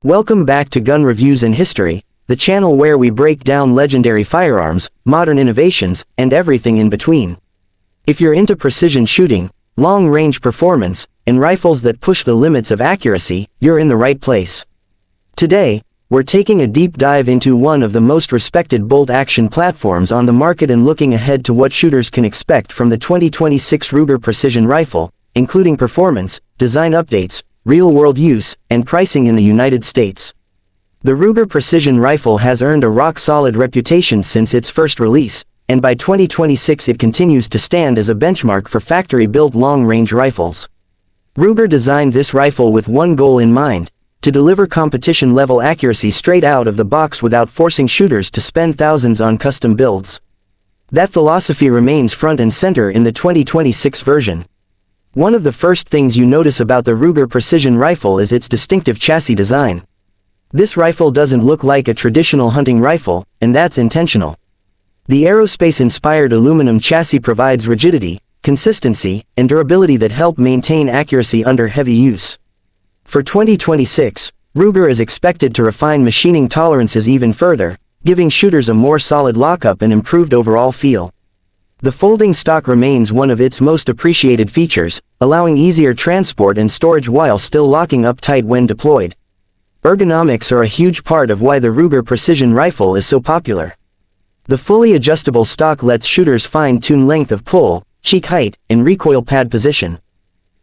Welcome back to Gun Reviews and History, the channel where we break down legendary firearms, modern innovations, and everything in between. If you're into precision shooting, long-range performance, and rifles that push the limits of accuracy, you're in the right place. Today, we're taking a deep dive into one of the most respected bolt-action platforms on the market and looking ahead to what shooters can expect from the 2026 Ruger Precision Rifle, including performance, design updates, real-world use, and pricing in the United States. The Ruger Precision Rifle has earned a rock-solid reputation since its first release, and by 2026 it continues to stand as a benchmark for factory-built long-range rifles. Ruger designed this rifle with one goal in mind: to deliver competition-level accuracy straight out of the box without forcing shooters to spend thousands on custom builds. That philosophy remains front and center in the 2026 version. One of the first things you notice about the Ruger Precision Rifle is its distinctive chassis design. This rifle doesn't look like a traditional hunting rifle, and that's intentional. The aerospace-inspired aluminum chassis provides rigidity, consistency, and durability that help maintain accuracy under heavy use. For 2026, Ruger is expected to refine machining tolerances even further, giving shooters a more solid lockup and improved overall feel. The folding stock remains one of its most appreciated features, allowing easier transport and storage while still locking up tight when deployed. Ergonomics are a huge part of why the Ruger Precision Rifle is so popular. The fully adjustable stock lets shooters fine-tune length of pull, cheek height, and recoil pad position.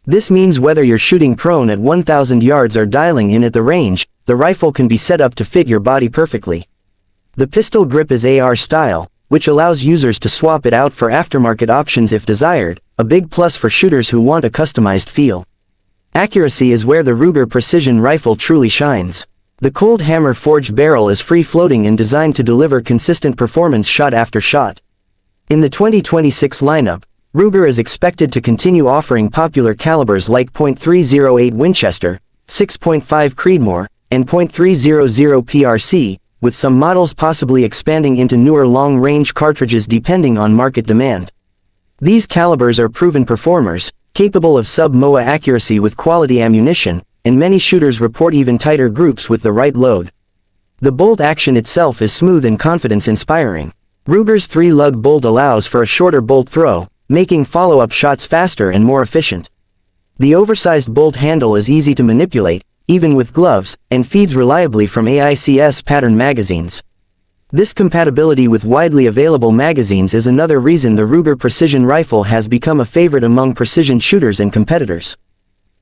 This means whether you're shooting prone at 1,000 yards or dialing in at the range, the rifle can be set up to fit your body perfectly. The pistol grip is AR style, which allows users to swap it out for aftermarket options if desired, a big plus for shooters who want a customized feel. Accuracy is where the Ruger Precision Rifle truly shines. The cold hammer forged barrel is free-floating and designed to deliver consistent performance shot after shot. In the 2026 lineup, Ruger is expected to continue offering popular calibers like .308 Winchester, 6.5 Creedmoor, and .300 PRC, with some models possibly expanding into newer long-range cartridges depending on market demand. These calibers are proven performers, capable of sub-MOA accuracy with quality ammunition, and many shooters report even tighter groups with the right load. The bolt action itself is smooth and confidence-inspiring. Ruger's 3-lug bolt allows for a shorter bolt throw, making follow-up shots faster and more efficient. The oversized bolt handle is easy to manipulate, even with gloves, and feeds reliably from AICS pattern magazines. This compatibility with widely available magazines is another reason the Ruger Precision Rifle has become a favorite among precision shooters and competitors.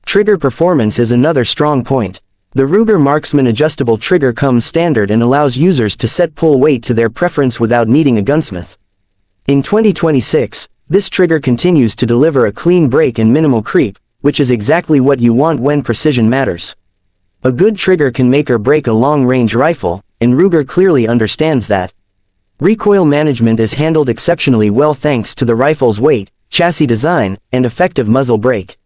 Trigger performance is another strong point. The Ruger Marksman adjustable trigger comes standard and allows users to set pull weight to their preference without needing a gunsmith. In 2026, this trigger continues to deliver a clean break and minimal creep, which is exactly what you want when precision matters. A good trigger can make or break a long-range rifle, and Ruger clearly understands that. Recoil management is handled exceptionally well thanks to the rifle's weight, chassis design, and effective muzzle brake.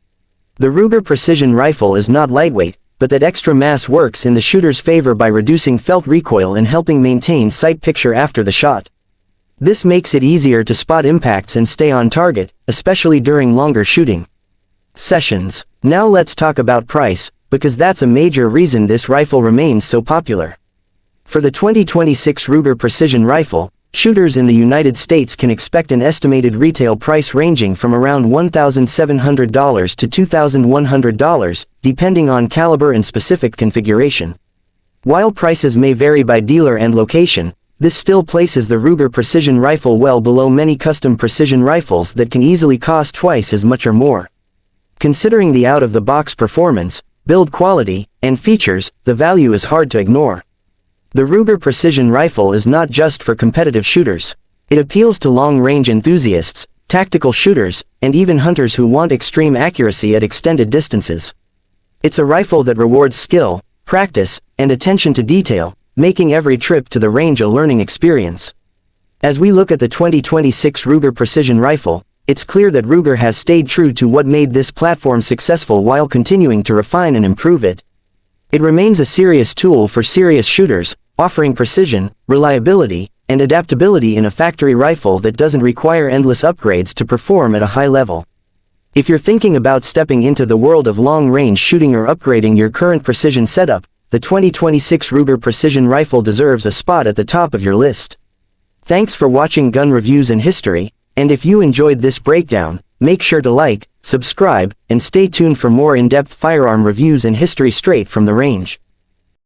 The Ruger Precision Rifle is not lightweight, but that extra mass works in the shooter's favor by reducing felt recoil and helping maintain sight picture after the shot. This makes it easier to spot impacts and stay on target, especially during longer shooting sessions. Now let's talk about price, because that's a major reason this rifle remains so popular. For the 2026 Ruger Precision Rifle, shooters in the United States can expect an estimated retail price ranging from around $1,700 to $2,100, depending on caliber and specific configuration. While prices may vary by dealer and location, this still places the Ruger Precision Rifle well below many custom precision rifles that can easily cost twice as much or more. Considering the out-of-the-box performance, build quality, and features, the value is hard to ignore. The Ruger Precision Rifle is not just for competitive shooters. It appeals to long-range enthusiasts, tactical shooters, and even hunters who want extreme accuracy at extended distances. It's a rifle that rewards skill, practice, and attention to detail, making every trip to the range a learning experience. As we look at the 2026 Ruger Precision Rifle, it's clear that Ruger has stayed true to what made this platform successful while continuing to refine and improve it. It remains a serious tool for serious shooters, offering precision, reliability, and adaptability in a factory rifle that doesn't require endless upgrades to perform at a high level. If you're thinking about stepping into the world of long-range shooting or upgrading your current precision setup, the 2026 Ruger Precision Rifle deserves a spot at the top of your list. Thanks for watching Gun Reviews in History, and if you enjoyed this breakdown, make sure to like, subscribe, and stay tuned for more in-depth firearm reviews in history straight from the range.